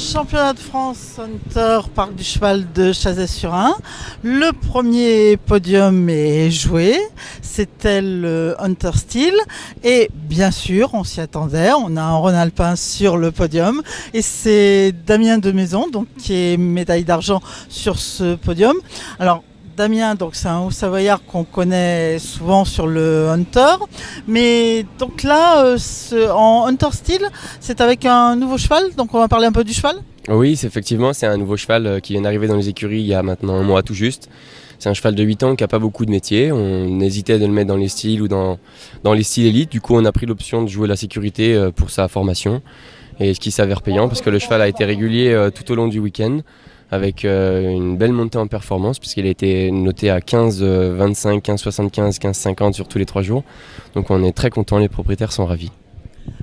championnat de France Hunter Parc du Cheval de Chazay-sur-Ain. Le premier podium est joué, c'était le Hunter Steel et bien sûr on s'y attendait, on a un Rhône-Alpin sur le podium et c'est Damien Demaison donc, qui est médaille d'argent sur ce podium. Alors Damien, donc c'est un Haut-Savoyard qu'on connaît souvent sur le Hunter, mais donc là, en Hunter Steel, c'est avec un nouveau cheval, donc on va parler un peu du cheval. Oui, c'est un nouveau cheval qui vient d'arriver dans les écuries il y a maintenant un mois tout juste. C'est un cheval de 8 ans qui n'a pas beaucoup de métiers, on hésitait de le mettre dans les styles ou dans les styles élites, du coup on a pris l'option de jouer la sécurité pour sa formation, et ce qui s'avère payant parce que le cheval a été régulier tout au long du week-end, avec une belle montée en performance puisqu'il a été noté à 15, 25, 15, 75, 15, 50 sur tous les 3 jours. Donc on est très contents, les propriétaires sont ravis.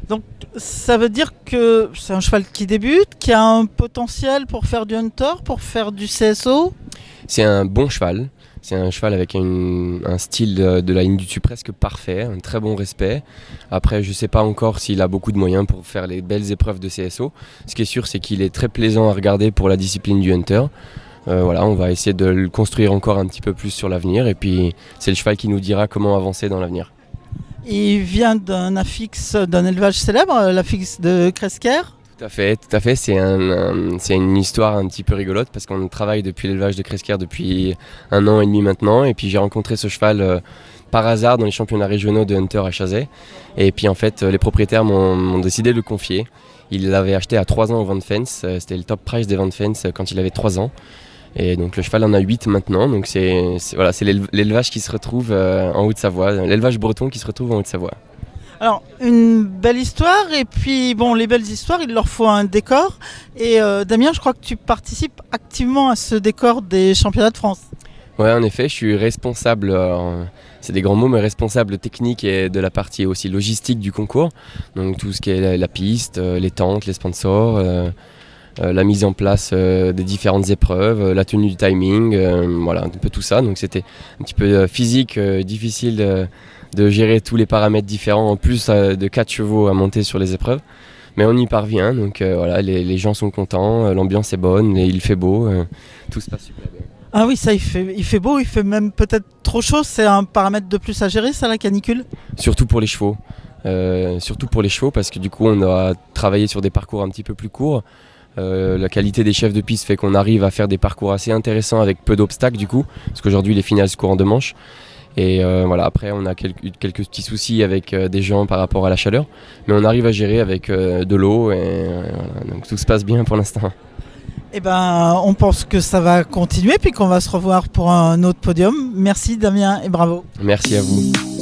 Donc ça veut dire que c'est un cheval qui débute, qui a un potentiel pour faire du hunter, pour faire du CSO. C'est un bon cheval. C'est un cheval avec un style de la ligne du dessus presque parfait, un très bon respect. Après, je ne sais pas encore s'il a beaucoup de moyens pour faire les belles épreuves de CSO. Ce qui est sûr, c'est qu'il est très plaisant à regarder pour la discipline du hunter. Voilà, on va essayer de le construire encore un petit peu plus sur l'avenir. Et puis, c'est le cheval qui nous dira comment avancer dans l'avenir. Il vient d'un affixe, d'un élevage célèbre, l'affixe de Cresquer. Tout à fait. C'est une histoire un petit peu rigolote parce qu'on travaille depuis l'élevage de Cresquer depuis 1 an et demi maintenant. Et puis j'ai rencontré ce cheval par hasard dans les championnats régionaux de Hunter à Chazay. Et puis en fait, les propriétaires m'ont décidé de le confier. Ils l'avaient acheté à 3 ans au Van Fence. C'était le top price des Van Fence quand il avait 3 ans. Et donc le cheval en a 8 maintenant. Donc c'est l'élevage qui se retrouve en Haute-Savoie, l'élevage breton qui se retrouve en Haute-Savoie. Alors, une belle histoire, et puis bon, les belles histoires, il leur faut un décor. Et Damien, je crois que tu participes activement à ce décor des championnats de France. Ouais, en effet, je suis responsable, c'est des grands mots, mais responsable technique et de la partie aussi logistique du concours. Donc tout ce qui est la piste, les tentes, les sponsors, la mise en place des différentes épreuves, la tenue du timing, voilà, un peu tout ça. Donc c'était un petit peu physique, difficile de gérer tous les paramètres différents, en plus de 4 chevaux à monter sur les épreuves. Mais on y parvient, donc voilà, les gens sont contents, l'ambiance est bonne, et il fait beau, tout se passe super bien. Ah oui, ça, il fait beau, il fait même peut-être trop chaud, c'est un paramètre de plus à gérer, ça, la canicule ? Surtout pour les chevaux. Parce que du coup, on a travaillé sur des parcours un petit peu plus courts. La qualité des chefs de piste fait qu'on arrive à faire des parcours assez intéressants avec peu d'obstacles du coup, parce qu'aujourd'hui les finales se courent en 2 manches. Et voilà, après on a quelques petits soucis avec des gens par rapport à la chaleur, mais on arrive à gérer avec de l'eau et voilà, donc tout se passe bien pour l'instant. Eh ben, on pense que ça va continuer puis qu'on va se revoir pour un autre podium. Merci Damien et bravo. Merci à vous.